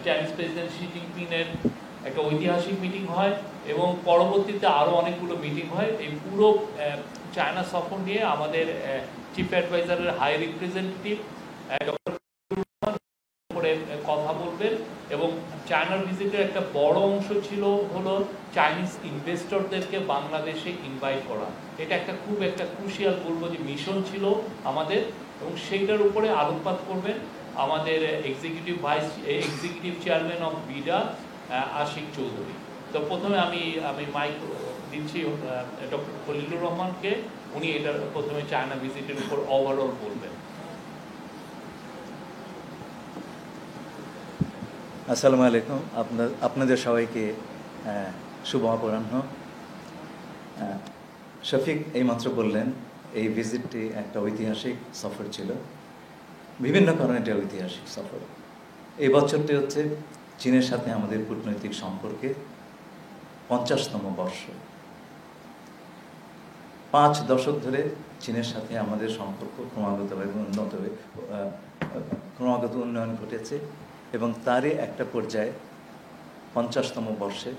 Chinese president Xi জিনপিংয়ের একটা ঐতিহাসিক meeting হয় এবং পরবর্তীতে আরও অনেকগুলো মিটিং হয়। এই পুরো চায়না সফর নিয়ে আমাদের চিফ অ্যাডভাইজারের হাই রিপ্রেজেন্টেটিভ করে কথা বলবেন এবং চায়নার ভিজিটের একটা বড় অংশ ছিল হলো চাইনিজ ইনভেস্টরদেরকে বাংলাদেশে ইনভাইট করা। এটা একটা খুব একটা ক্রুশিয়াল বলবো যে মিশন ছিল আমাদের, এবং সেইটার উপরে আলোকপাত করবেন আমাদের executive chairman of BIDA Ashik Chowdhury. তো প্রথমে আমি মাইক দিচ্ছি ডক্টর খলিলুর রহমানকে, উনি এটা প্রথমে চায়না ভিজিটের উপর ওভারঅল বলবেন। আসসালামু আলাইকুম, আপনাদের সবাইকে শুভ অপরাহ্ন। শফিক এইমাত্র বললেন এই ভিজিটটি একটা ঐতিহাসিক সফর ছিল। বিভিন্ন কারণে এটা ঐতিহাসিক সফর। এই বছরটি হচ্ছে চীনের সাথে আমাদের কূটনৈতিক সম্পর্কে 50তম বর্ষ। 5 দশক ধরে চীনের সাথে আমাদের সম্পর্ক ক্রমাগত উন্নয়ন ঘটেছে এবং তারই একটা পর্যায়ে 50তম বর্ষে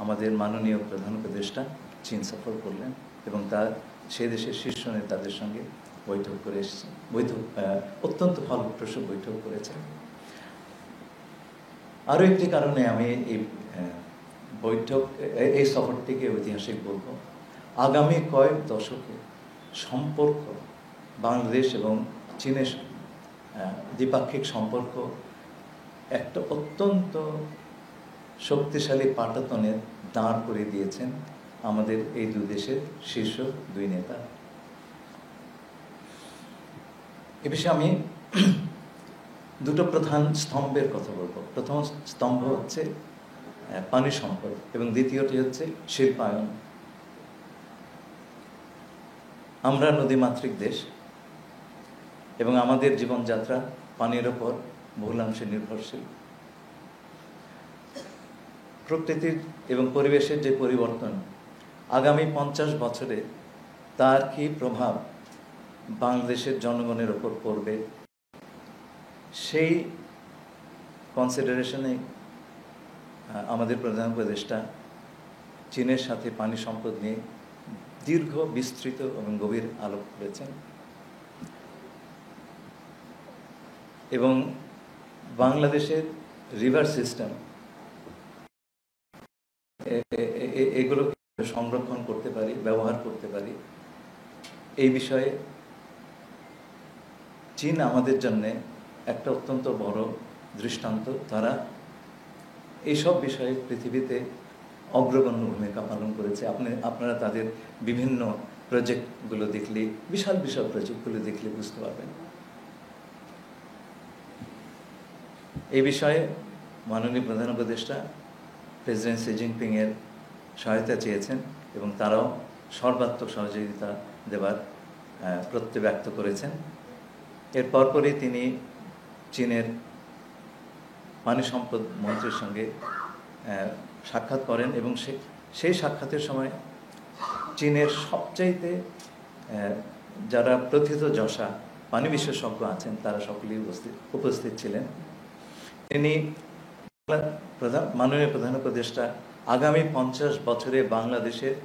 আমাদের মাননীয় প্রধান উপদেষ্টা চীন সফর করলেন এবং সে দেশের শীর্ষ নেতাদের সঙ্গে বৈঠক করে এসেছেন। অত্যন্ত ফলপ্রসূ বৈঠক করেছেন। আরও একটি কারণে আমি এই সফরটিকে ঐতিহাসিক বলব। আগামী কয়েক দশকে সম্পর্ক বাংলাদেশ এবং চীনের দ্বিপাক্ষিক সম্পর্ক একটা অত্যন্ত শক্তিশালী পাটাতনে দাঁড় করে দিয়েছেন আমাদের এই দুই দেশের শীর্ষ দুই নেতা। এ বিষয়ে আমি দুটো প্রধান স্তম্ভের কথা বলবো। প্রথম স্তম্ভ হচ্ছে পানি সম্পদ এবং দ্বিতীয়টি হচ্ছে শিল্পায়ন। আমরা নদীমাতৃক দেশ এবং আমাদের জীবনযাত্রা পানির ওপর বহুলাংশে নির্ভরশীল। প্রকৃতির এবং পরিবেশের যে পরিবর্তন আগামী 50 বছরে তার কি প্রভাব বাংলাদেশের জনগণের ওপর পড়বে, সেই কনসিডারেশনে আমাদের প্রধান উপদেষ্টা চীনের সাথে পানি সম্পদ নিয়ে দীর্ঘ, বিস্তৃত এবং গভীর আলোক করেছেন এবং বাংলাদেশের রিভার সিস্টেম এগুলো সংরক্ষণ করতে পারি, ব্যবহার করতে পারি, এই বিষয়ে চীন আমাদের জন্য একটা অত্যন্ত বড় দৃষ্টান্ত। তারা এইসব বিষয়ে পৃথিবীতে অগ্রগণ্য ভূমিকা পালন করেছে। আপনারা তাদের বিভিন্ন প্রজেক্টগুলো দেখলে, বিশাল বিশাল প্রজেক্টগুলো দেখলে বুঝতে পারবেন। এই বিষয়ে মাননীয় প্রধান উপদেষ্টা প্রেসিডেন্ট শি জিনপিংয়ের সহায়তা চেয়েছেন এবং তারাও সর্বাত্মক সহযোগিতা দেবার প্রত্যয় ব্যক্ত করেছেন। এর পরপরই তিনি চীনের পানি সম্পদ মন্ত্রীর সঙ্গে সাক্ষাৎ করেন এবং সেই সাক্ষাতের সময় চীনের সবচাইতে যারা প্রথিতযশা পানি বিশেষজ্ঞ আছেন তারা সকলেই উপস্থিত ছিলেন। তিনি মাননীয় প্রধান উপদেষ্টা আগামী 50 বছরে বাংলাদেশের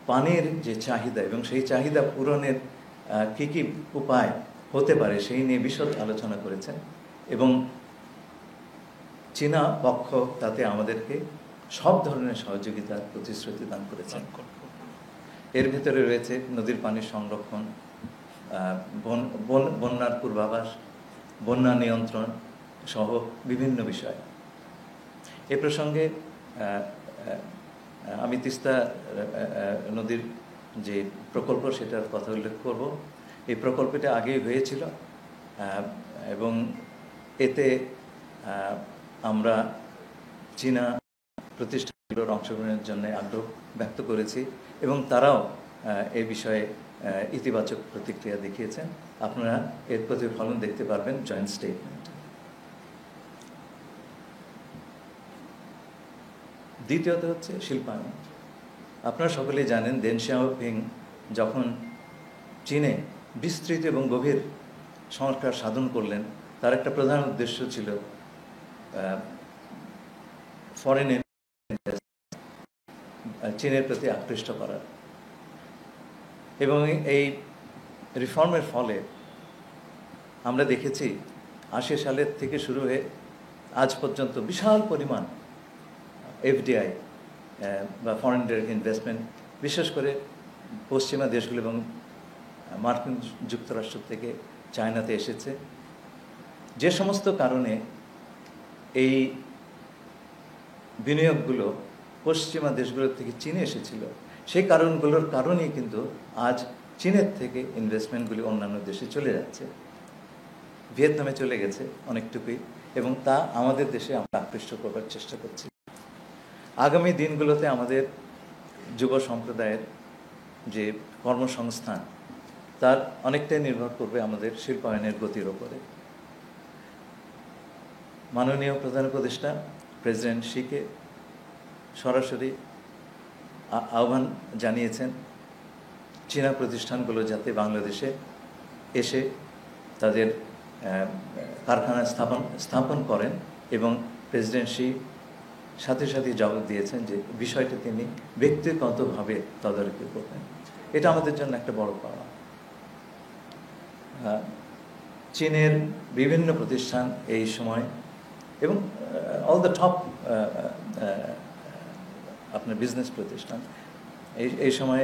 পানির যে চাহিদা এবং সেই চাহিদা পূরণের কী কী উপায় হতে পারে সেই নিয়ে বিশদ আলোচনা করেছেন এবং চীনা পক্ষ তাতে আমাদেরকে সব ধরনের সহযোগিতার প্রতিশ্রুতি দান করেছেন। এর ভিতরে রয়েছে নদীর পানির সংরক্ষণ, বন্যার পূর্বাভাস, বন্যা নিয়ন্ত্রণ সহ বিভিন্ন বিষয়। এ প্রসঙ্গে আমি তিস্তা নদীর যে প্রকল্প সেটার কথা উল্লেখ করব। এই প্রকল্পটা আগেই হয়েছিল এবং এতে আমরা চীনা প্রতিষ্ঠানগুলোর অংশগ্রহণের জন্য আগ্রহ ব্যক্ত করেছি এবং তারাও এই বিষয়ে ইতিবাচক প্রতিক্রিয়া দেখিয়েছেন। আপনারা এর প্রতিফলন দেখতে পারবেন জয়েন্ট স্টেটমেন্ট। দ্বিতীয়ত হচ্ছে শিল্পায়ন। আপনারা সকলেই জানেন দেন শিয়াওপিং যখন চীনে বিস্তৃত এবং গভীর সংস্কার সাধন করলেন, তার একটা প্রধান উদ্দেশ্য ছিল ফরেন চীনের প্রতি আকৃষ্ট করার, এবং এই রিফর্মের ফলে আমরা দেখেছি 80 সালের থেকে শুরু হয়ে আজ পর্যন্ত বিশাল পরিমাণ এফডিআই বা ফরেন ডাইরেক্ট ইনভেস্টমেন্ট বিশেষ করে পশ্চিমা দেশগুলো এবং মার্কিন যুক্তরাষ্ট্র থেকে চায়নাতে এসেছে। যে সমস্ত কারণে এই বিনিয়োগগুলো পশ্চিমা দেশগুলোর থেকে চীনে এসেছিল, সেই কারণগুলোর কারণেই কিন্তু আজ চীনের থেকে ইনভেস্টমেন্টগুলি অন্যান্য দেশে চলে যাচ্ছে। ভিয়েতনামে চলে গেছে অনেকটুকুই, এবং তা আমাদের দেশে আমরা আকৃষ্ট করবার চেষ্টা করছি। আগামী দিনগুলোতে আমাদের যুব সম্প্রদায়ের যে কর্মসংস্থান তার অনেকটাই নির্ভর করবে আমাদের শিল্পায়নের গতির ওপরে। মাননীয় প্রধান উপদেষ্টা প্রেসিডেন্ট শিকে সরাসরি আহ্বান জানিয়েছেন চীনা প্রতিষ্ঠানগুলো যাতে বাংলাদেশে এসে তাদের কারখানা স্থাপন করেন, এবং প্রেসিডেন্ট শি সাথে সাথে জবাব দিয়েছেন যে বিষয়টি তিনি ব্যক্তিগতভাবে তদারকি করবেন। এটা আমাদের জন্য একটা বড় পাওয়া। চীনের বিভিন্ন প্রতিষ্ঠান এই সময় এবং অল দ্য টপ আপনার বিজনেস প্রতিষ্ঠান এই সময়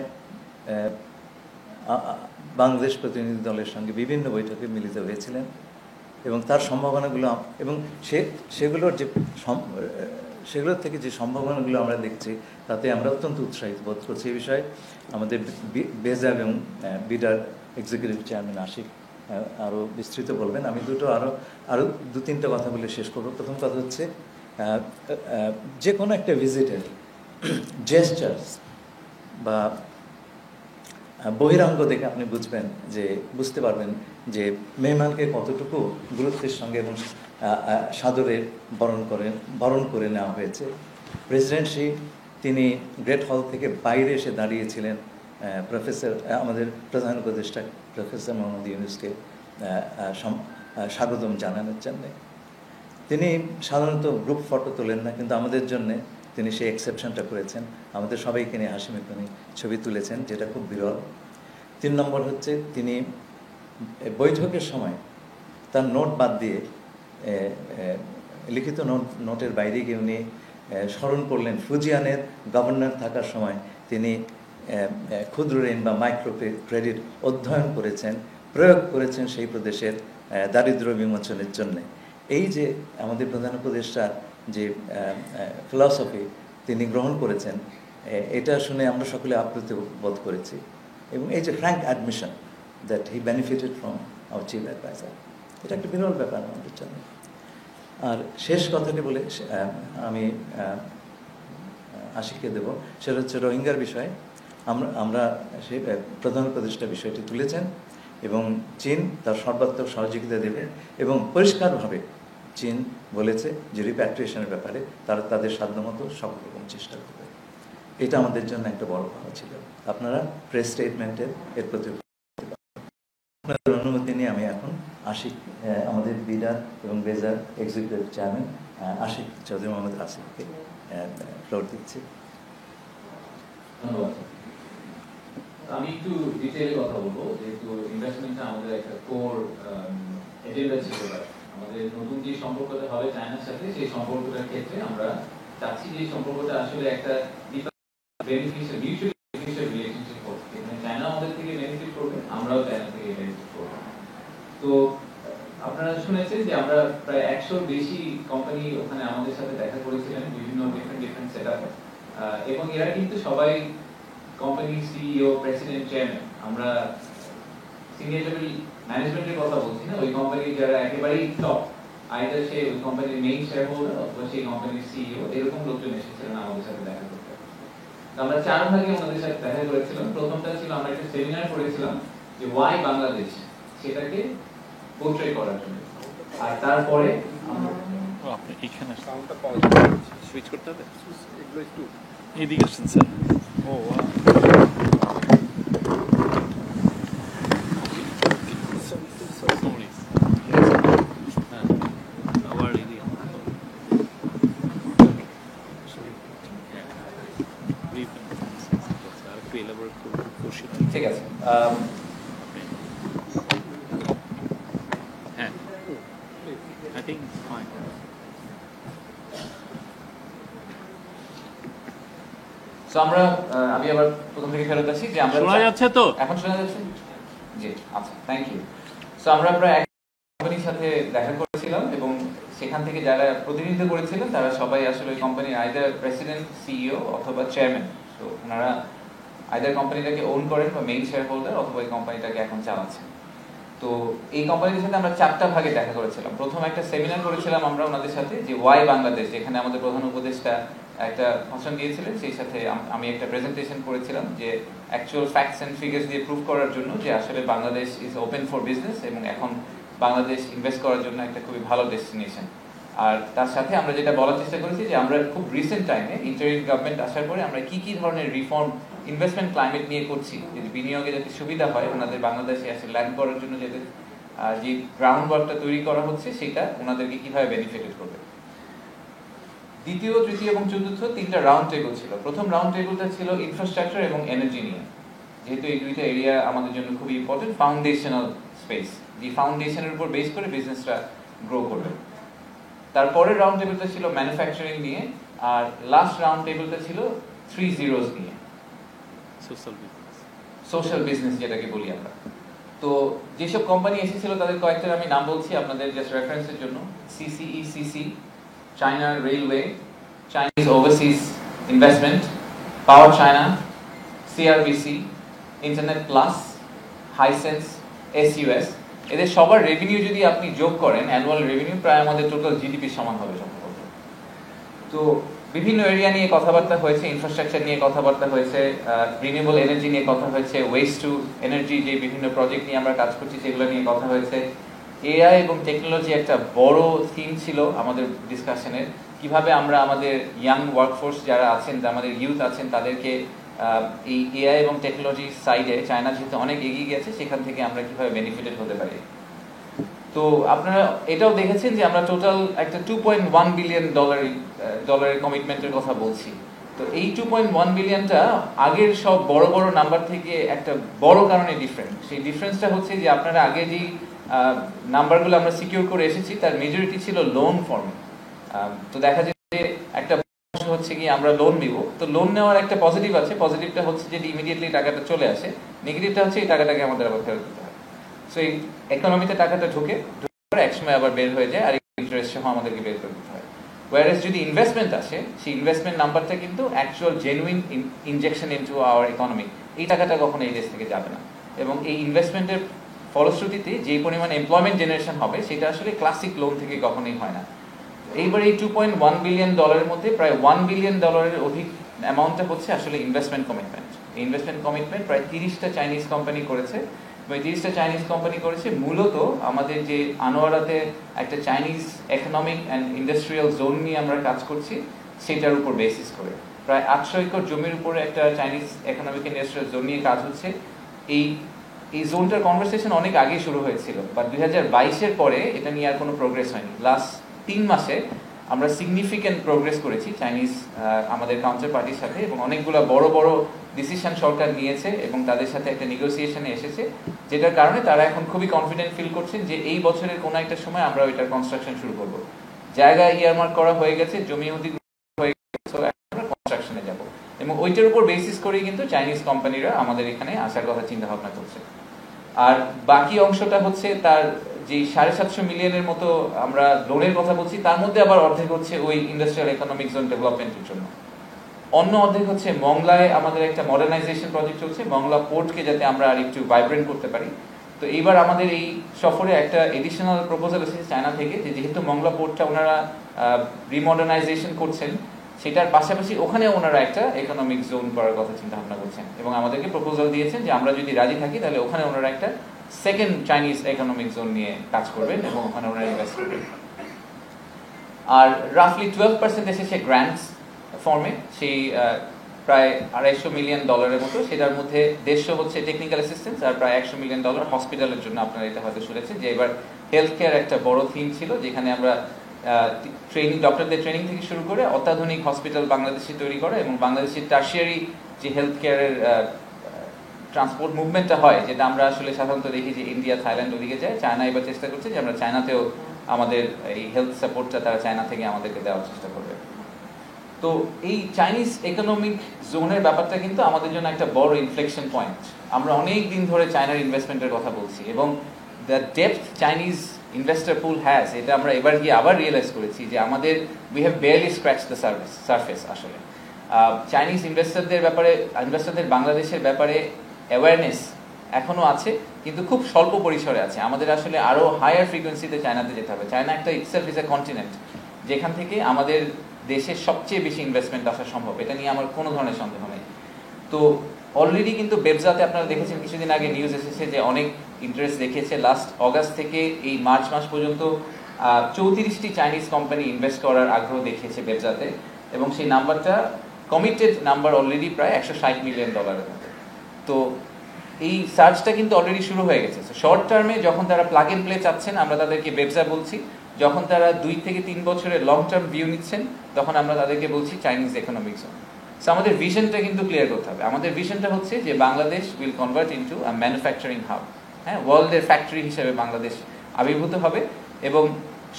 বাংলাদেশ প্রতিনিধি দলের সঙ্গে বিভিন্ন বৈঠকে মিলিত হয়েছিলেন, এবং তার সম্ভাবনাগুলো এবং সেগুলোর থেকে যে সম্ভাবনাগুলো আমরা দেখছি তাতে আমরা অত্যন্ত উৎসাহিত বোধ করছি। এই বিষয়ে আমাদের বেজাব এবং বিডার এক্সিকিউটিভ চেয়ারম্যান আশিক আরও বিস্তৃত বলবেন। আমি আরও দু তিনটা কথা বলে শেষ করব। প্রথম কথা হচ্ছে যে কোনো একটা ভিজিটের জেস্টার্স বা বহিরাঙ্গ দেখে আপনি বুঝতে পারবেন যে মেহমানকে কতটুকু গুরুত্বের সঙ্গে এবং সাদরে বরণ করে নেওয়া হয়েছে। প্রেসিডেন্ট শি তিনি গ্রেট হল থেকে বাইরে এসে দাঁড়িয়েছিলেন আমাদের প্রধান উপদেষ্টা প্রফেসর মোহাম্মদ ইউনূসকে স্বাগতম জানানোর জন্যে। তিনি সাধারণত গ্রুপ ফটো তোলেন না, কিন্তু আমাদের জন্যে তিনি সেই এক্সেপশনটা করেছেন, আমাদের সবাইকে নিয়ে হাসি মুখে ছবি তুলেছেন, যেটা খুব বিরল। 3 নম্বর হচ্ছে তিনি বৈঠকের সময় তার নোট বাদ দিয়ে লিখিত নোটের বাইরে গিয়ে উনি স্মরণ করলেন ফুজিয়ানের গভর্নর থাকার সময় তিনি ক্ষুদ্র ঋণ বা মাইক্রো ক্রেডিট অধ্যয়ন করেছেন, প্রয়োগ করেছেন সেই প্রদেশের দারিদ্র্য বিমোচনের জন্য। এই যে আমাদের প্রধান উপদেষ্টার যে ফিলসফি তিনি গ্রহণ করেছেন, এটা শুনে আমরা সকলে আপ্লুত বোধ করেছি, এবং এই যে frank admission that he benefited from our chief adviser, এটা একটা বিরল ব্যাপার আমাদের জন্য। আর শেষ কথাটি বলে আমি আশিককে দেব, সেটা হচ্ছে রোহিঙ্গার বিষয়ে। আমরা সেই প্রধান উপদেষ্টা বিষয়টি তুলেছেন, এবং চীন তার সর্বাত্মক সহযোগিতা দেবে, এবং পরিষ্কারভাবে চীন বলেছে যে রিপ্যাট্রিয়েশনের ব্যাপারে তারা তাদের সাধ্যমতো সকল রকম চেষ্টা করবে। এটা আমাদের জন্য একটা বড় কথা ছিল। আপনারা প্রেস স্টেটমেন্টের এর প্রতি আপনাদের অনুমতি নিয়ে আমি এখন আশিক আমাদের বিডার এবং বেজার এক্সিকিউটিভ চেয়ারম্যান আশিক চৌধুরী মোহাম্মদ আসিফকে ফ্লোর দিচ্ছি। ধন্যবাদ। আমি একটু ডিটেইলে কথা বলবো, যেহেতু ইনভেস্টমেন্টটা আমাদের একটা কোর এজেন্ডা ছিল। আমাদের নতুন যে সম্পর্কটা হবে চায়নার সাথে, সেই সম্পর্কটার ক্ষেত্রে আমরা চাচ্ছি যে সম্পর্কটা আসলে একটা বেনিফিশিয়াল মিউচুয়ালি বেনিফিশিয়াল রিলেশনশিপ হবে। এখানে চায়না আমাদের থেকে বেনিফিট করবে, আমরাও চায়না থেকে বেনিফিট করব। তো আপনারা শুনেছেন যে আমরা প্রায় 100 বেশি কোম্পানি ওখানে আমাদের সাথে দেখা করেছিলেন, বিভিন্ন ডিফারেন্ট সেটআপে, এবং এরা কিন্তু সবাই কোম্পানির সিইও, প্রেসিডেন্ট, চেয়ারম্যান। আমরা সিনিয়র লেভেল ম্যানেজমেন্টের কথা বলছি না, ওই কোম্পানির যারা একেবারেই টপ, আইদার সে ওই কোম্পানির মেইন শেয়ার হোল্ডার অথবা সেই কোম্পানির সিইও, এরকম লোকজন এসেছিলেন আমাদের সাথে দেখা করতে। আমরা 4 ভাগে আমাদের সাথে দেখা করেছিলাম। প্রথমটা ছিল আমরা একটা সেমিনার করেছিলাম যে ওয়াই বাংলাদেশ, সেটাকে পোর্ট্রে করার জন্য। আর তারপরে আপনি এখানে সাউন্ডটা পাওয়া সুইচ করতে হবে, এগুলো একটু এদিকে আসেন স্যার। ও হ্যাঁ, I think it's fine. So আমরা আমি আবার প্রথম থেকে ফেরত আসি যে আমরা শোনা যাচ্ছে তো? এখন শোনা যাচ্ছে? জি, আচ্ছা, থ্যাংক ইউ। সো আমরা প্রায় এক কোম্পানির সাথে দেখা করেছিলাম এবং সেখান থেকে যারা প্রতিনিধিত্ব করেছিলেন তারা সবাই আসলে ওই কোম্পানির আইদার প্রেসিডেন্ট, সিইও অথবা চেয়ারম্যান। তো ওনারা আইদার কোম্পানিটাকে ওন করেন বা মেইন শেয়ার হোল্ডার অথবা এই কোম্পানিটাকে এখন চালাচ্ছেন। তো এই কোম্পানির সাথে আমরা 4টা ভাগে দেখা করেছিলাম। প্রথম একটা সেমিনার করেছিলাম আমরা ওনাদের সাথে, যে ওয়াই বাংলাদেশ, যেখানে আমাদের প্রধান উপদেষ্টা একটা ভাষণ দিয়েছিলেন, সেই সাথে আমি একটা প্রেজেন্টেশন করেছিলাম যে অ্যাকচুয়াল ফ্যাক্টস এন্ড ফিগার্স দিয়ে প্রুভ করার জন্য যে আসলে Bangladesh is open for business এবং এখন বাংলাদেশ ইনভেস্ট করার জন্য একটা খুবই ভালো ডেস্টিনেশন। আর তার সাথে আমরা যেটা বলার চেষ্টা করেছি যে আমরা খুব রিসেন্ট টাইমে ইন্টারিম গভর্নমেন্ট আসার পরে আমরা কি কি ধরনের রিফর্ম ইনভেস্টমেন্ট ক্লাইমেট নিয়ে করছি, যদি বিনিয়োগে যাতে সুবিধা হয়, ওনাদের বাংলাদেশে আসলে ল্যান্ড করার জন্য যাতে যে গ্রাউন্ড ওয়ার্কটা তৈরি করা হচ্ছে সেটা ওনাদেরকে কিভাবে বেনিফিটেড করবে। দ্বিতীয়, তৃতীয় এবং চতুর্থ 3টা রাউন্ড টেবিল ছিল। প্রথম রাউন্ড টেবিলটা ছিল ইনফ্রাস্ট্রাকচার এবং এনার্জি নিয়ে, যেহেতু এই দুইটা এরিয়া আমাদের জন্য খুবই ইম্পর্টেন্ট, ফাউন্ডেশনাল স্পেস, যে ফাউন্ডেশনের উপর বেস করে বিজনেসটা গ্রো করবে। তারপরের রাউন্ড টেবিলটা ছিল ম্যানুফ্যাকচারিং নিয়ে, আর লাস্ট রাউন্ড টেবিলটা ছিল 3 zeros নিয়ে, সোশ্যাল বিজনেস যেটাকে বলি আমরা। তো যেসব কোম্পানি এসেছিল তাদের কয়েকটার আমি নাম বলছি আপনাদের জাস্ট রেফারেন্সের জন্য। CCECC, China railway, Chinese overseas investment, power China, CRBC, internet plus, Hisense, SUS. এদের সবার রেভিনিউ যদি আপনি যোগ করেন, অ্যানুয়াল রেভিনিউ প্রায় আমাদের টোটাল জিডিপির সমান হবে সম্ভবত। তো বিভিন্ন এরিয়া নিয়ে কথাবার্তা হয়েছে, ইনফ্রাস্ট্রাকচার নিয়ে কথাবার্তা হয়েছে, রিনিউয়েবল এনার্জি নিয়ে কথা হয়েছে, ওয়েস্ট টু এনার্জি যে বিভিন্ন প্রজেক্ট নিয়ে আমরা কাজ করছি সেগুলো নিয়ে কথা হয়েছে। এআই এবং টেকনোলজি একটা বড় থিম ছিল আমাদের ডিসকাশনের, কিভাবে আমরা আমাদের ইয়াং ওয়ার্কফোর্স যারা আছেন, আমাদের ইউথ আছেন, তাদেরকে এই এআই এবং টেকনোলজি সাইডে চায়না যেহেতু অনেক এগিয়ে গেছে, সেখান থেকে আমরা কিভাবে বেনিফিটেড হতে পারি। তো আপনারা এটাও দেখেছেন যে আমরা টোটাল একটা $2.1 বিলিয়ন ডলারের কমিটমেন্টের কথা বলছি। তো এই 2.1 বিলিয়নটা আগের সব বড় বড় নাম্বার থেকে একটা বড় কারণে ডিফারেন্ট। সেই ডিফারেন্সটা হচ্ছে যে আপনারা আগে যে নাম্বারগুলো আমরা সিকিউর করে এসেছি তার মেজরিটি ছিল লোন ফর্মে। তো দেখা যায় যে একটা হচ্ছে কি আমরা লোন নিব, তো লোন নেওয়ার একটা পজিটিভ আছে, পজিটিভটা হচ্ছে যে ইমিডিয়েটলি টাকাটা চলে আসে, নেগেটিভটা হচ্ছে এই টাকাটাকে আমাদের আবার ফেরত দিতে হয়। সো এই ইকোনমিতে টাকাটা ঢুকে একসময় আবার বের হয়ে যায় আর ইন্টারেস্ট সহ আমাদেরকে বের করে দিতে হয়। ওয়ারেস যদি ইনভেস্টমেন্ট আসে, সেই ইনভেস্টমেন্ট নাম্বারটা কিন্তু actual genuine injection into hour economy, এই টাকাটা কখনো এই দেশ থেকে যাবে না। এবং এই ইনভেস্টমেন্টের ফলশ্রুতিতে যে পরিমাণ এমপ্লয়মেন্ট জেনারেশন হবে সেটা আসলে ক্লাসিক লোন থেকে কখনোই হয় না। এইবার এই $2.1 বিলিয়ন ডলারের মধ্যে প্রায় $1 বিলিয়ন অধিক অ্যামাউন্টটা হচ্ছে আসলে ইনভেস্টমেন্ট কমিটমেন্ট। এই ইনভেস্টমেন্ট কমিটমেন্ট প্রায় 30টা চাইনিজ কোম্পানি করেছে। এবং 30টা চাইনিজ কোম্পানি করেছে মূলত আমাদের যে আনোয়ারাতে একটা Chinese economic and industrial zone নিয়ে আমরা কাজ করছি সেটার উপর বেসিস করে। প্রায় 800 একর জমির উপরে একটা চাইনিজ ইকোনমিক ইন্ডাস্ট্রিয়াল জোন নিয়ে কাজ হচ্ছে। এই জোনটার কনভারসেশন অনেক আগে শুরু হয়েছিল, বাট 2022-এর পরে এটা নিয়ে আর কোনো প্রোগ্রেস হয়নি। লাস্ট 3 মাসে আমরা সিগনিফিক্যান্ট প্রোগ্রেস করেছি চাইনিজ আমাদের কাউন্টার পার্টির সাথে, এবং অনেকগুলো বড় বড় ডিসিশন সরকার নিয়েছে এবং তাদের সাথে একটা নেগোসিয়েশনে এসেছে, যেটার কারণে তারা এখন খুবই কনফিডেন্ট ফিল করছেন যে এই বছরের কোনো একটা সময় আমরা ওইটার কনস্ট্রাকশন শুরু করব। জায়গা ইয়ারমার্ক করা হয়ে গেছে, জমি অধিগ্রহণ হয়ে গেছে, আমরা কনস্ট্রাকশনে যাব এবং ওইটার উপর বেসিস করেই কিন্তু চাইনিজ কোম্পানিরা আমাদের এখানে আসার কথা চিন্তা ভাবনা করছে। আর বাকি অংশটা হচ্ছে তার যে 750 মিলিয়নের মতো আমরা লোনের কথা বলছি, তার মধ্যে আবার অর্ধেক হচ্ছে ওই ইন্ডাস্ট্রিয়াল ইকোনমিক জোন ডেভেলপমেন্টের জন্য, অন্য অর্ধেক হচ্ছে মংলায় আমাদের একটা মডার্নাইজেশন প্রজেক্ট চলছে, মংলা পোর্টকে যাতে আমরা আর একটু ভাইব্রেন্ট করতে পারি। তো এইবার আমাদের এই সফরে একটা এডিশনাল প্রপোজাল এসেছে চায়না থেকে, যে যেহেতু মংলা পোর্টটা ওনারা রিমডার্নাইজেশন করছেন, সেটার পাশাপাশি ওখানে ওনারা একটা ইকোনমিক জোন করার কথা চিন্তা ভাবনা করছেন এবং আমাদেরকে প্রপোজাল দিয়েছেন যে আমরা যদি রাজি থাকি তাহলে ওখানে ওনারা একটা সেকেন্ড চাইনিজ ইকোনমিক জোন নিয়ে কাজ করবেন এবং ওখানে ওনারা ইনভেস্ট করবেন। আর রাফলি 12% এসেছে গ্র্যান্টস ফর্মে, সেই প্রায় $250 মিলিয়ন মতো, সেটার মধ্যে 150 হচ্ছে টেকনিক্যাল অ্যাসিস্ট্যান্স আর প্রায় $100 মিলিয়ন হসপিটালের জন্য। আপনারা এটা হয়তো শুনেছেন যে এবার হেলথ কেয়ার একটা বড় থিম ছিল, যেখানে আমরা ট্রেনিং, ডক্টরদের ট্রেনিং থেকে শুরু করে অত্যাধুনিক হসপিটাল বাংলাদেশে তৈরি করা এবং বাংলাদেশের টার্সিয়ারি যে হেলথ কেয়ারের ট্রান্সপোর্ট মুভমেন্টটা হয়, যেটা আমরা আসলে সাধারণত দেখি যে ইন্ডিয়া থাইল্যান্ড ওদিকে যায়, চায়না এবার চেষ্টা করছে যে আমরা চায়নাতেও আমাদের এই হেলথ সাপোর্টটা তারা চায়না থেকে আমাদেরকে দেওয়ার চেষ্টা করবে। তো এই চাইনিজ ইকোনমিক জোনের ব্যাপারটা কিন্তু আমাদের জন্য একটা বড় ইনফ্লেকশন পয়েন্ট। আমরা অনেক দিন ধরে চায়নার ইনভেস্টমেন্টের কথা বলছি এবং the depth Chinese investor pool has, এটা আমরা এবার গিয়ে আবার রিয়েলাইজ করেছি যে আমাদের we have barely scratch the surface. আসলে চাইনিজ ইনভেস্টরদের বাংলাদেশের ব্যাপারে অ্যাওয়ারনেস এখনও আছে, কিন্তু খুব স্বল্প পরিসরে আছে। আমাদের আসলে আরও হায়ার ফ্রিকোয়েন্সিতে চায়নাতে যেতে হবে। চায়না একটা ইটসেলফ ইজ এ কন্টিনেন্ট, যেখান থেকে আমাদের দেশের সবচেয়ে বেশি ইনভেস্টমেন্ট আসা সম্ভব, এটা নিয়ে আমার কোনো ধরনের সন্দেহ নেই। তো অলরেডি কিন্তু বেবজাতে আপনারা দেখেছেন কিছুদিন আগে নিউজ এসেছে যে অনেক ইন্টারেস্ট দেখিয়েছে। লাস্ট অগাস্ট থেকে এই মার্চ মাস পর্যন্ত 34টি চাইনিজ কোম্পানি ইনভেস্ট করার আগ্রহ দেখিয়েছে বেবজাতে, এবং সেই নাম্বারটা কমিটেড নাম্বার অলরেডি প্রায় $160 মিলিয়ন। তো এই সার্চটা কিন্তু অলরেডি শুরু হয়ে গেছে। শর্ট টার্মে যখন তারা প্লাগ এন্ড প্লে চাচ্ছেন, আমরা তাদেরকে বেবজা বলছি। যখন তারা 2 থেকে 3 বছরের লং টার্ম ভিউ নিচ্ছেন, তখন আমরা তাদেরকে বলছি চাইনিজ ইকোনমিক জোন। সো আমাদের ভিশনটা কিন্তু ক্লিয়ার করতে হবে। আমাদের ভিশনটা হচ্ছে যে Bangladesh will convert into a manufacturing hub. হ্যাঁ, ওয়ার্ল্ডের ফ্যাক্টরি হিসেবে বাংলাদেশ আবির্ভূত হবে, এবং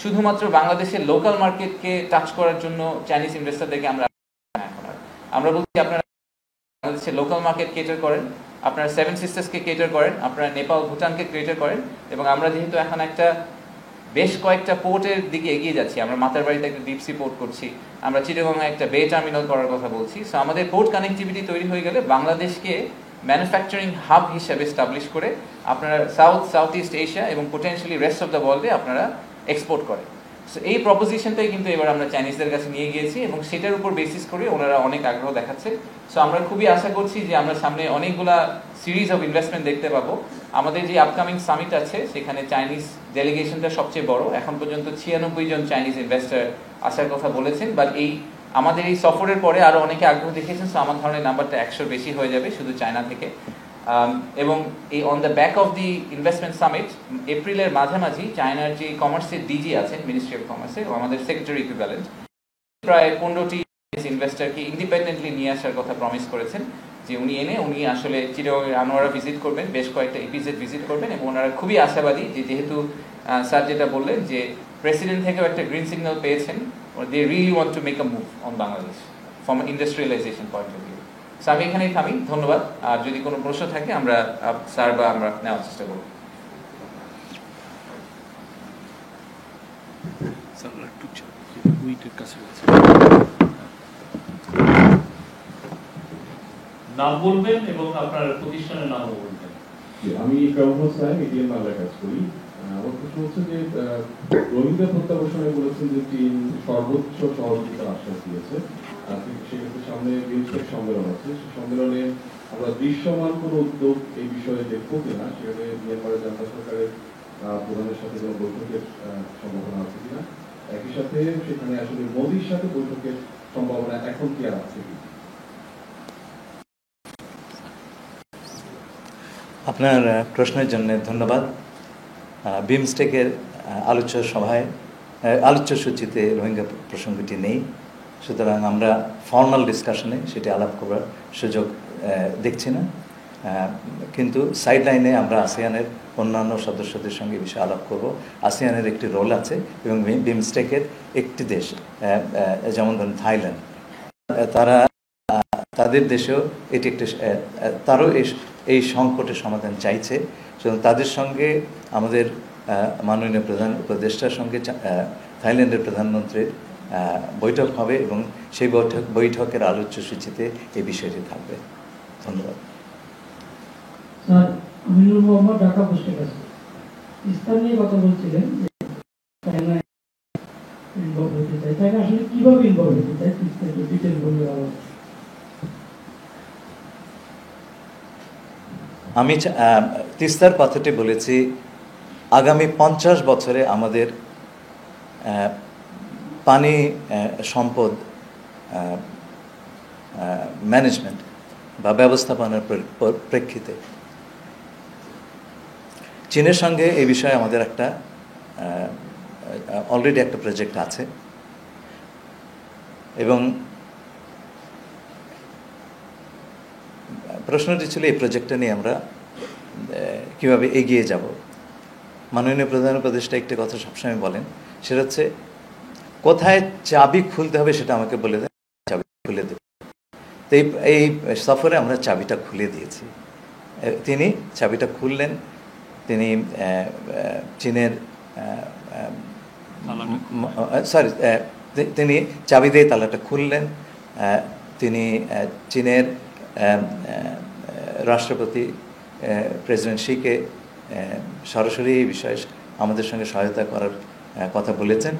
শুধুমাত্র বাংলাদেশের লোকাল মার্কেটকে টাচ করার জন্য চাইনিজ ইনভেস্টরদেরকে আমরা বলছি আপনারা বাংলাদেশের লোকাল মার্কেট কেটার করেন, আপনারা 7 সিস্টার্সকে কেটার করেন, আপনারা নেপাল ভুটানকে কেটার করেন। এবং আমরা যেহেতু এখন একটা বেশ কয়েকটা পোর্টের দিকে এগিয়ে যাচ্ছি, আমরা মাতারবাড়িতে একটা ডিপ সি পোর্ট করছি, আমরা চিটাগংয়ে একটা বে টার্মিনাল করার কথা বলছি। সো আমাদের পোর্ট কানেক্টিভিটি তৈরি হয়ে গেলে বাংলাদেশকে ম্যানুফ্যাকচারিং হাব হিসেবে এস্টাবলিশ করে আপনারা সাউথ ইস্ট এশিয়া এবং পোটেনশিয়ালি রেস্ট অফ দ্য ওয়ার্ল্ডে আপনারা এক্সপোর্ট করেন। সো এই প্রপোজিশনটাই কিন্তু এবার আমরা চাইনিজদের কাছে নিয়ে গিয়েছি, এবং সেটার উপর বেসিস করে ওনারা অনেক আগ্রহ দেখাচ্ছে। সো আমরা খুবই আশা করছি যে আমরা সামনে অনেকগুলা সিরিজ অফ ইনভেস্টমেন্ট দেখতে পাবো। আমাদের যে আপকামিং সামিট আছে, সেখানে চাইনিজ ডেলিগেশনটা সবচেয়ে বড়। এখন পর্যন্ত 96 জন চাইনিজ ইনভেস্টর আসার কথা বলেছেন, বাট আমাদের এই সফরের পরে আরো অনেকে আগ্রহ দেখিয়েছেন। সো আমার ধারণা নাম্বারটা 100 বেশি হয়ে যাবে শুধু চায়না থেকে। এবং এই on the back of the investment summit এপ্রিলের মাঝামাঝি চায়নার যে কমার্সের ডিজি আছেন, মিনিস্ট্রি অফ কমার্সের, আমাদের সেক্রেটারি ইকুইভ্যালেন্ট, প্রায় 15টি ইনভেস্টরকে ইন্ডিপেন্ডেন্টলি নিয়ে আসার কথা প্রমিস করেছেন, যে উনি আসলে চিটাগংয়ের আনোয়ারা ভিজিট করবেন, বেশ কয়েকটা ইপিজেড ভিজিট করবেন, এবং ওনারা খুবই আশাবাদী যে যেহেতু স্যার যেটা বললেন যে প্রেসিডেন্ট থেকেও একটা গ্রিন সিগন্যাল পেয়েছেন, they really want to make a move on Bangladesh from industrialisation point of view. So আমি এখানেই থামি, ধন্যবাদ। আর যদি কোনো প্রশ্ন থাকে আমরা স্যার বা আমরা নেওয়ার চেষ্টা করব। নাম বলবেন এবং আপনার প্রতিষ্ঠানের নামও বলবেন। আমি এটিএম বাংলায় কাজ করি। আমার প্রশ্ন হচ্ছে যে রোহিঙ্গা প্রত্যাবাসনে বলেছেন যে চীন সর্বোচ্চ সহযোগিতার আশ্বাস দিয়েছে, আর সেক্ষেত্রে সামনে বিমস্টেক সম্মেলন আছে, সেই সম্মেলনে আমরা দৃশ্যমান কোনো উদ্যোগ এই বিষয়ে দেখবো কিনা, সেখানে মিয়ানমারের জান্তা সরকারের প্রধানের সাথে কোনো বৈঠকের সম্ভাবনা আছে কিনা, একই সাথে সেখানে আসলে মোদির সাথে বৈঠকের সম্ভাবনা এখন কি আর আছে কি? আপনার প্রশ্নের জন্য ধন্যবাদ। বিমস্টেকের আলোচ্য সূচিতে রোহিঙ্গা প্রসঙ্গটি নেই, সুতরাং আমরা ফর্মাল ডিসকাশনে সেটি আলাপ করার সুযোগ দেখছি না। কিন্তু সাইডলাইনে আমরা আসিয়ানের অন্যান্য সদস্যদের সঙ্গে বিষয়ে আলাপ করব। আসিয়ানের একটি রোল আছে, এবং বিমস্টেকের একটি দেশ যেমন ধরুন থাইল্যান্ড, তাদের দেশেও এটি একটি তারও এই সংকটের সমাধান চাইছে। সুতরাং তাদের সঙ্গে আমাদের মাননীয় প্রধান উপদেষ্টার সঙ্গে থাইল্যান্ডের প্রধানমন্ত্রীর বৈঠক হবে, এবং সেই বৈঠকের আলোচ্য সূচিতে এই বিষয়টি থাকবে। ধন্যবাদ। স্যার, আমিনুল মোহাম্মদ, ঢাকা পোস্টের কাছে ইসলাম নিয়ে কথা বলছিলেন, চায়না ইনভলভ হতে চাই, চায়না আসলে কিভাবে ইনভলভ হতে চাই, ডিটেল বললে ভালো। আমি তিস্তার কথাটি বলেছি, আগামী 50 বছরে আমাদের পানি সম্পদ ম্যানেজমেন্ট বা ব্যবস্থাপনার প্রেক্ষিতে চীনের সঙ্গে এই বিষয়ে আমাদের একটা অলরেডি একটা প্রজেক্ট আছে, এবং প্রশ্নটি ছিল এই প্রজেক্টটা নিয়ে আমরা কীভাবে এগিয়ে যাব। মাননীয় প্রধান উপদেষ্টা একটি কথা সবসময় বলেন, সেটা হচ্ছে কোথায় চাবি খুলতে হবে সেটা আমাকে বলে দেন, চাবি খুলে দেব। তো এই সফরে আমরা চাবিটা খুলে দিয়েছি। তিনি চাবিটা খুললেন, তিনি চীনের তিনি চাবি দিয়ে তালাটা খুললেন। তিনি চীনের রাষ্ট্রপতি প্রেসিডেন্ট শিকে সরাসরি এই বিষয়ে আমাদের সঙ্গে সহায়তা করার কথা বলেছেন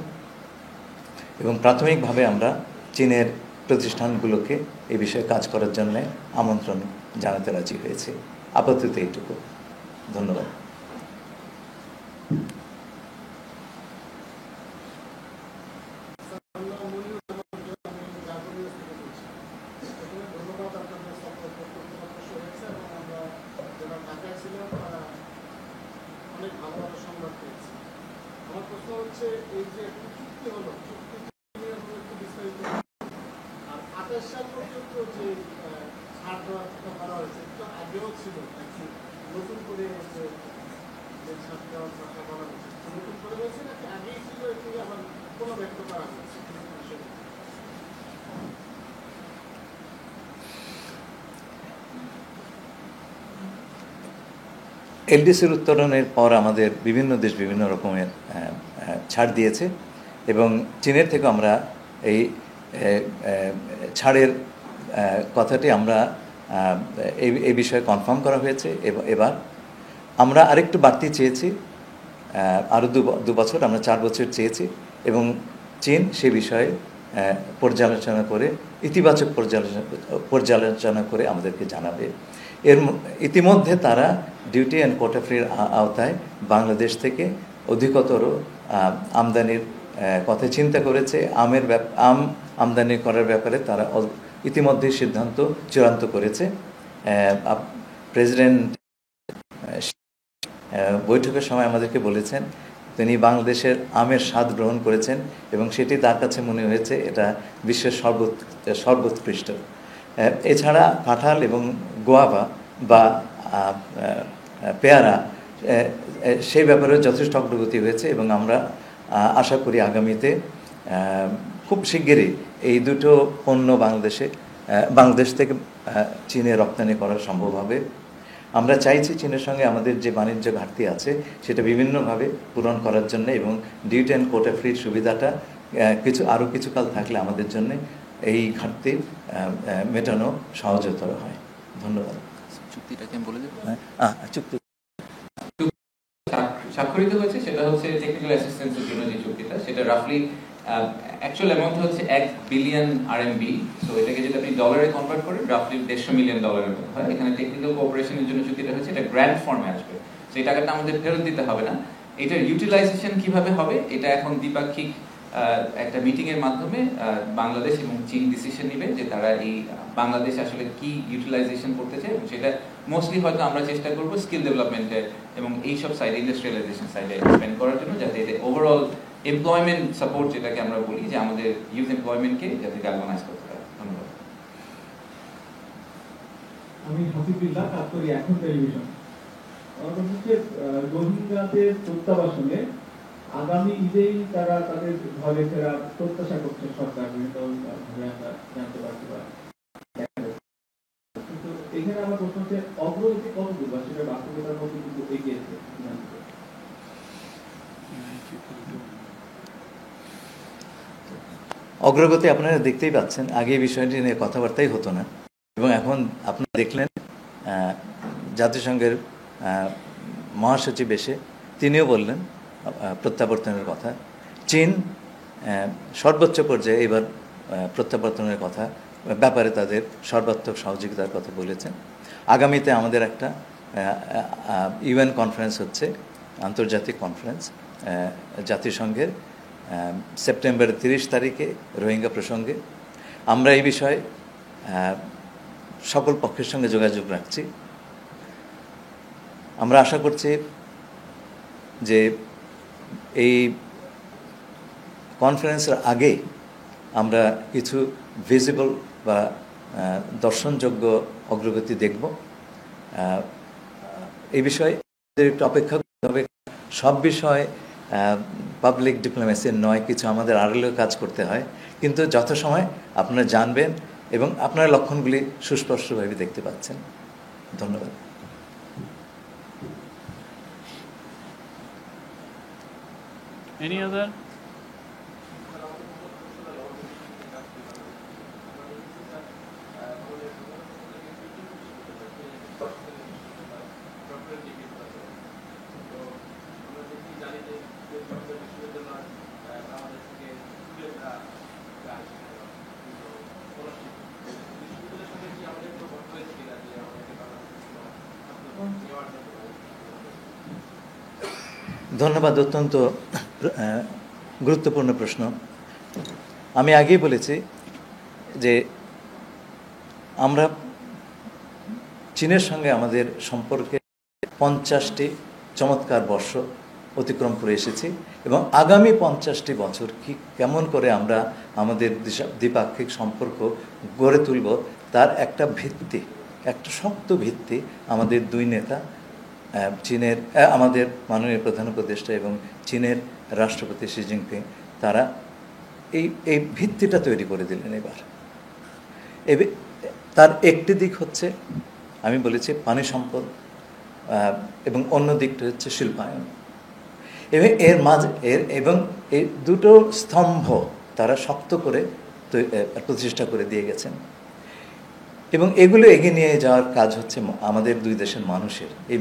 এবং প্রাথমিকভাবে আমরা চীনের প্রতিষ্ঠানগুলোকে এই বিষয়ে কাজ করার জন্য আমন্ত্রণ জানাতে রাজি হয়েছি। আপাতত এইটুকু, ধন্যবাদ। আমার প্রশ্ন হচ্ছে, এই যে একটি চুক্তি হলো, চুক্তি নিয়ে একটু বিস্তারিত। আর ২৮ সাল পর্যন্ত যে ছাড় দেওয়াটা করা হয়েছে, এটা আগেও ছিল, নতুন করে যে ছাড় দেওয়ার কথা বলা হয়েছে, নতুন করে হয়েছে নাকি আগেই ছিল, এটি আবার কোনো ব্যক্ত করা হয়েছে? এলডিসির উত্তরণের পর আমাদের বিভিন্ন দেশ বিভিন্ন রকমের ছাড় দিয়েছে এবং চীনের থেকে আমরা এই ছাড়ের কথাটি আমরা এই বিষয়ে কনফার্ম করা হয়েছে। এবার আমরা আরেকটু বাড়তি চেয়েছি, আরও দু বছর, আমরা 4 বছর চেয়েছি এবং চীন সে বিষয়ে পর্যালোচনা করে, ইতিবাচক পর্যালোচনা করে আমাদেরকে জানাবে। ইতিমধ্যে তারা ডিউটি অ্যান্ড কোটা ফ্রির আওতায় বাংলাদেশ থেকে অধিকতর আমদানির কথা চিন্তা করেছে। আম আমদানি করার ব্যাপারে তারা ইতিমধ্যে সিদ্ধান্ত চূড়ান্ত করেছে। প্রেসিডেন্ট বৈঠকের সময় আমাদেরকে বলেছেন তিনি বাংলাদেশের আমের স্বাদ গ্রহণ করেছেন এবং সেটি তার কাছে মনে হয়েছে এটা বিশ্বের সর্বোৎকৃষ্ট। এছাড়া কাঁঠাল এবং গোয়াভা বা পেয়ারা, সেই ব্যাপারে যথেষ্ট অগ্রগতি হয়েছে এবং আমরা আশা করি আগামীতে খুব শিগগিরই এই দুটো পণ্য বাংলাদেশ থেকে চীনে রপ্তানি করা সম্ভব হবে। আমরা চাইছি চীনের সঙ্গে আমাদের যে বাণিজ্য ঘাটতি আছে সেটা বিভিন্নভাবে পূরণ করার জন্য এবং ডিউটি অ্যান্ড কোটা ফ্রির সুবিধাটা আরও কিছুকাল থাকলে আমাদের জন্য এই ঘাটতি মেটানো সহজতর হয়। ধন্যবাদ। চুক্তিটাকে আমি বলে দেব। চুক্তি স্বাক্ষরিত হয়েছে, সেটা হচ্ছে টেকনিক্যাল অ্যাসিস্ট্যান্সের জন্য যে চুক্তিটা, সেটা রাফলি অ্যাকচুয়াল অ্যামাউন্ট হচ্ছে 1 বিলিয়ন RMB। সো এটাকে যদি আপনি ডলারে কনভার্ট করেন রাফলি $150 মিলিয়ন মতো হয়। এখানে টেকনিক্যাল কোঅপারেশনের জন্য চুক্তিটা হচ্ছে, এটা গ্র্যান্ট ফর্মে আসবে, তো এই টাকাটা আমাদের ফেরত দিতে হবে না। এটার ইউটিলাইজেশন কিভাবে হবে এটা এখন দ্বিপাক্ষিক একটা মিটিং এর মাধ্যমে বাংলাদেশ এবং চীন ডিসিশন নেবে যে তারা এই বাংলাদেশ আসলে কি ইউটিলাইজেশন করতে চায় এবং সেটা মোস্টলি হয়তো আমরা চেষ্টা করব স্কিল ডেভেলপমেন্টের এবং এইসব সাইডে, ইন্ডাস্ট্রিয়ালাইজেশন সাইডে স্পেন্ড করার জন্য, যাতে এদের ওভারঅল এমপ্লয়মেন্ট সাপোর্ট, যেটাকে আমরা বলি যে আমাদের ইউথ এমপ্লয়মেন্টকে যাতে গ্যালভানাইজ করতে পারে। ধন্যবাদ। আমি হাফিজুল্লাহ, কাজ করি এখন টেলিভিশন। আমার কথা হচ্ছে, রোহিঙ্গাদের প্রত্যাবাসনে আগামী ঈদেই তারা তাদের ঘরে ফেরার প্রত্যাশা করছে সরকার, আমরা জানতে পারছি। কিন্তু এখানে আমার প্রশ্ন হচ্ছে, অগ্রগতি কতদূর বা সেটা বাস্তবতার মধ্যে কিন্তু এগিয়েছে? অগ্রগতি আপনারা দেখতেই পাচ্ছেন। আগে এই বিষয়টি নিয়ে কথাবার্তাই হতো না এবং এখন আপনারা দেখলেন জাতিসংঘের মহাসচিব এসে তিনিও বললেন প্রত্যাবর্তনের কথা। চীন সর্বোচ্চ পর্যায়ে এবার প্রত্যাবর্তনের কথা ব্যাপারে তাদের সর্বাত্মক সহযোগিতার কথা বলেছেন। আগামীতে আমাদের একটা UN কনফারেন্স হচ্ছে, আন্তর্জাতিক কনফারেন্স জাতিসংঘের, সেপ্টেম্বরের 30 তারিখে রোহিঙ্গা প্রসঙ্গে। আমরা এই বিষয়ে সকল পক্ষের সঙ্গে যোগাযোগ রাখছি। আমরা আশা করছি যে এই কনফারেন্সের আগে আমরা কিছু ভিজিবল বা দর্শনযোগ্য অগ্রগতি দেখব। এই বিষয়ে একটু অপেক্ষা করতে হবে। সব বিষয় পাবলিক ডিপ্লোমেসির নয়, কিছু আমাদের আড়ালেও কাজ করতে হয়, কিন্তু যথাসময় আপনারা জানবেন এবং আপনারা লক্ষণগুলি সুস্পষ্টভাবে দেখতে পাচ্ছেন। ধন্যবাদ। Any other? ধন্যবাদ, অত্যন্ত গুরুত্বপূর্ণ প্রশ্ন। আমি আগেই বলেছি যে আমরা চীনের সঙ্গে আমাদের সম্পর্কে 50টি চমৎকার বর্ষ অতিক্রম করে এসেছি এবং আগামী 50টি বছর কেমন করে আমরা আমাদের দ্বিপাক্ষিক সম্পর্ক গড়ে তুলব তার একটা ভিত্তি, একটা শক্ত ভিত্তি আমাদের দুই নেতা, চীনের আমাদের মাননীয় প্রধান উপদেষ্টা এবং চীনের রাষ্ট্রপতি শি জিনপিং, তারা এই ভিত্তিটা তৈরি করে দিলেন। এবার তার একটি দিক হচ্ছে, আমি বলেছি, পানি সম্পদ, এবং অন্য দিকটা হচ্ছে শিল্পায়ন। এবং এর মাঝে এবং এই দুটো স্তম্ভ তারা শক্ত করে প্রতিষ্ঠা করে দিয়ে গেছেন এবং এগুলো এগিয়ে নিয়ে যাওয়ার কাজ হচ্ছে আমাদের দুই দেশের মানুষের। এই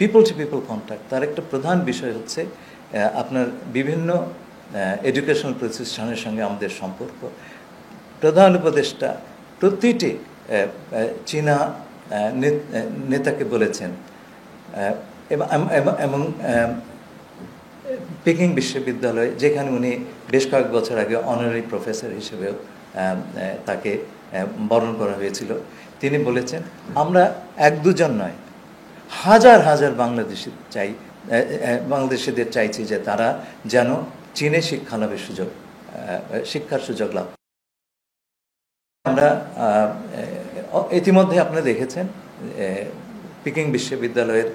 পিপল টু পিপল কন্ট্যাক্ট, তার একটা প্রধান বিষয় হচ্ছে আপনার বিভিন্ন এডুকেশনাল প্রতিষ্ঠানের সঙ্গে আমাদের সম্পর্ক। প্রধান উপদেষ্টা প্রতিটি চীনা নেতাকে বলেছেন এবং পেকিং বিশ্ববিদ্যালয়, যেখানে উনি বেশ কয়েক বছর আগে অনারারি প্রফেসর হিসেবেও তাকে বরণ করা হয়েছিল, তিনি বলেছেন আমরা এক দুজন নয়, হাজার হাজার বাংলাদেশিদের চাইছি যে তারা যেন চীনে শিক্ষার সুযোগ লাভ। আমরা ইতিমধ্যে আপনারা দেখেছেন পেকিং বিশ্ববিদ্যালয়ের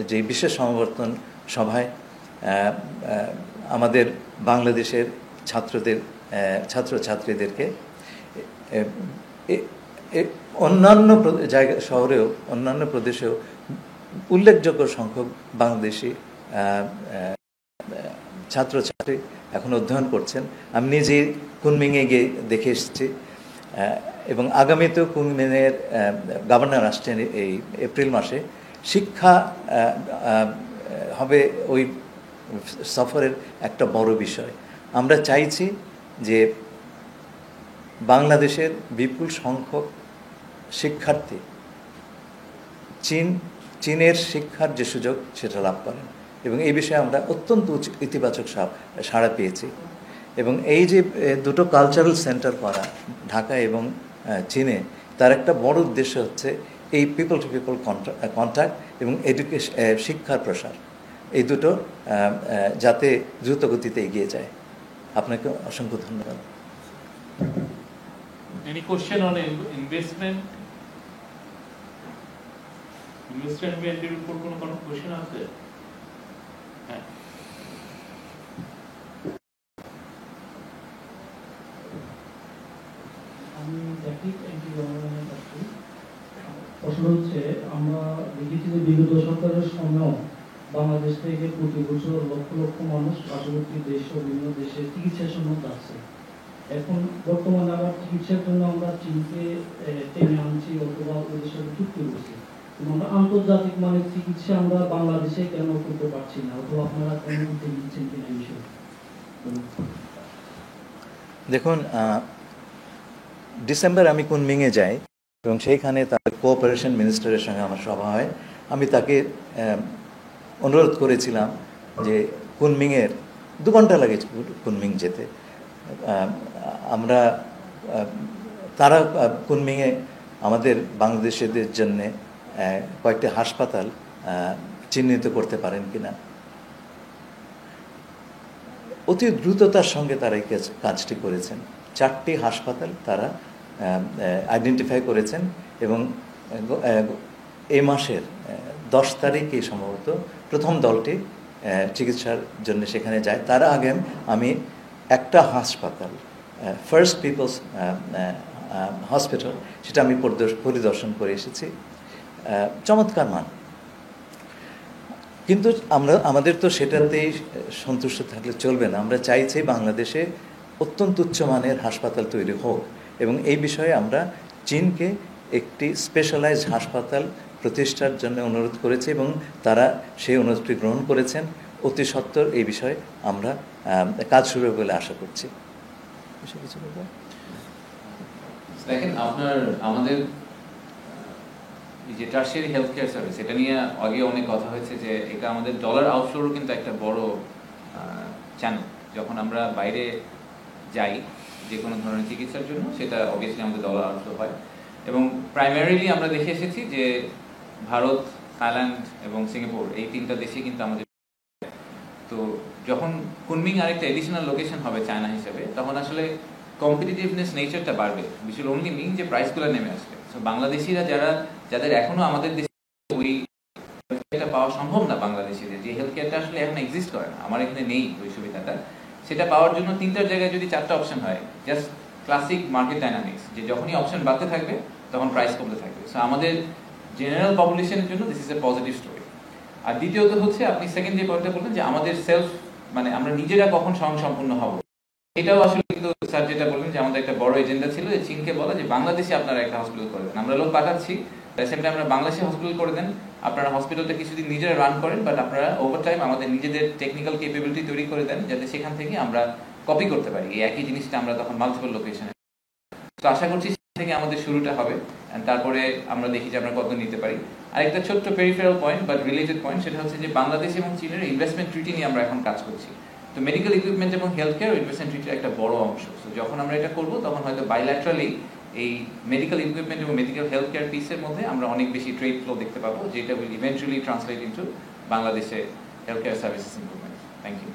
যে বিশেষ সমাবর্তন সভায় আমাদের বাংলাদেশের ছাত্রছাত্রীদেরকে অন্যান্য শহরেও অন্যান্য প্রদেশেও উল্লেখযোগ্য সংখ্যক বাংলাদেশি ছাত্রছাত্রী এখন অধ্যয়ন করছেন। আমি নিজে কুনমিংয়ে গিয়ে দেখে এসেছি এবং আগামীতেও কুনমিংয়ের গভর্নর আসছেন এই এপ্রিল মাসে। শিক্ষা হবে ওই সফরের একটা বড় বিষয়। আমরা চাইছি যে বাংলাদেশের বিপুল সংখ্যক শিক্ষার্থী চীনের শিক্ষার যে সুযোগ সেটা লাভ করেন এবং এই বিষয়ে আমরা অত্যন্ত ইতিবাচক সাড়া পেয়েছি। এবং এই যে দুটো কালচারাল সেন্টার করা ঢাকা এবং চীনে, তার একটা বড় উদ্দেশ্য হচ্ছে এই পিপল টু পিপল কন্ট্যাক্ট এবং শিক্ষার প্রসার, এই দুটো যাতে দ্রুত গতিতে এগিয়ে যায়। আপনাকে অসংখ্য ধন্যবাদ। Any question on investment? ইনভেস্টমেন্টের উপর কোনো কোশ্চেন আছে? হ্যাঁ, আমি দেখি প্রশ্ন হচ্ছে, আমরা দেখেছি যে বিগত সরকারের সময়ও বাংলাদেশ থেকে প্রতি বছর লক্ষ লক্ষ মানুষ পার্শ্ববর্তী দেশ ও বিভিন্ন দেশে চিকিৎসার জন্য যাচ্ছে। এখন বর্তমানে আবার চিকিৎসার জন্য আমরা চীনকে টেনে আনছি অথবা ওদের সাথে চুক্তি করছি, কিন্তু আমরা আন্তর্জাতিক মানের চিকিৎসা আমরা বাংলাদেশে কেন করতে পারছি না, অথবা আপনারা কেন উদ্যোগ নিচ্ছেন কিনা এই বিষয়ে? দেখুন, ডিসেম্বর আমি কুনমিংয়ে যাই এবং সেইখানে তার কোঅপারেশন মিনিস্টারের সঙ্গে আমার সভা হয়। আমি তাকে অনুরোধ করেছিলাম যে কুনমিংয়ের 2 ঘন্টা লাগে কুনমিং যেতে, তারা কুনমিংয়ে আমাদের বাংলাদেশিদের জন্য কয়েকটি হাসপাতাল চিহ্নিত করতে পারেন কিনা। অতি দ্রুততার সঙ্গে তারা এই কাজটি করেছেন। 4টি হাসপাতাল তারা আইডেন্টিফাই করেছেন এবং এই মাসের 10 তারিখে সম্ভবত প্রথম দলটি চিকিৎসার জন্য সেখানে যায়। তার আগে আমি একটা হাসপাতাল, ফার্স্ট পিপলস হসপিটাল, সেটা আমি পরিদর্শন করে এসেছি। চমৎকার মান। কিন্তু আমাদের তো সেটাতেই সন্তুষ্ট থাকলে চলবে না। আমরা চাইছি বাংলাদেশে অত্যন্ত উচ্চমানের হাসপাতাল তৈরি হোক, এবং এই বিষয়ে আমরা চীনকে একটি স্পেশালাইজড হাসপাতাল প্রতিষ্ঠার জন্য অনুরোধ করেছি এবং তারা সেই অনুরোধটি গ্রহণ করেছেন। অতি সত্বর এই বিষয়ে আমরা কাজ শুরু হবে বলে আশা করছি। কিছু বলবো? দেখেন, আমাদের যে টার্সিয়ারি হেলথ কেয়ার সার্ভিস, এটা নিয়ে আগে অনেক কথা হয়েছে যে এটা আমাদের ডলার আউটফ্লোরও কিন্তু একটা বড় চ্যানেল। যখন আমরা বাইরে যাই যে কোনো ধরনের চিকিৎসার জন্য, সেটা অবভিয়াসলি আমাদের ডলার আউটফ্লো হয়। এবং প্রাইমারিলি আমরা দেখে এসেছি যে ভারত, থাইল্যান্ড এবং সিঙ্গাপুর, এই 3টা দেশে কিন্তু আমাদের। তো যখন কুনমিং আরেকটা এডিশনাল লোকেশন হবে চায়না হিসেবে, তখন আসলে কম্পিটিটিভনেস নেচারটা বাড়বে, which will only mean যে প্রাইসগুলো নেমে আসবে। সো বাংলাদেশিরা যাদের এখনো আমাদের দেশে ওই এটা পাওয়া সম্ভব না, বাংলাদেশিদের যে হেলথ কেয়ারটা আসলে এখন এক্সিস্ট করে না, আমার এখানে নেই ওই সুবিধাটা, সেটা পাওয়ার জন্য 3টার জায়গায় যদি 4টা অপশন হয়, জাস্ট ক্লাসিক মার্কেট ডাইনামিক্স, যে যখনই অপশন বাড়তে থাকবে তখন প্রাইস কমতে থাকবে। সো আমাদের জেনারেল পপুলেশনের জন্য this is a positive story. আর দ্বিতীয়ত হচ্ছে, আপনি সেকেন্ড যে পয়েন্টটা বললেন যে আমাদের সেলফ, মানে আমরা নিজেরা কখন স্বয়ংসম্পূর্ণ হব, এটাও আসলে কিন্তু স্যার যেটা বললেন যে আমাদের একটা বড় এজেন্ডা ছিল যে চীনকে বলা যে বাংলাদেশে আপনারা একটা হসপিটাল করে দেন। আমরা লোক পাঠাচ্ছি, সেম টাইম আমরা বাংলাদেশে হসপিটাল করে দেন, আপনারা হসপিটালটা কিছুদিন নিজেরা রান করেন, বাট আপনারা ওভার টাইম আমাদের নিজেদের টেকনিক্যাল ক্যাপাবিলিটি তৈরি করে দেন, যাতে সেখান থেকে আমরা কপি করতে পারি এই একই জিনিসটা আমরা তখন মাল্টিপল লোকেশনে। তো আশা করছি থেকে আমাদের শুরুটা হবে, তারপরে আমরা দেখি যে আমরা কত নিতে পারি। আরেকটা ছোট্ট peripheral point but related point, সেটা হচ্ছে যে বাংলাদেশ এবং চীনের ইনভেস্টমেন্ট ট্রিটি নিয়ে আমরা এখন কাজ করছি। তো মেডিকেল ইকুইপমেন্ট এবং হেলথ কেয়ার ইনভেস্টমেন্ট ট্রিটির একটা বড় অংশ। তো যখন আমরা এটা করবো, তখন হয়তো বাইল্যাটারালি এই মেডিকেল ইকুইপমেন্ট এবং মেডিকেল হেলথ কেয়ার পিসের মধ্যে আমরা অনেক বেশি ট্রেড ফ্লো দেখতে পাবো, যেটা উইল ইভেন্চুয়ালি ট্রান্সলেট ইনটু বাংলাদেশে health care services improvement. Thank you.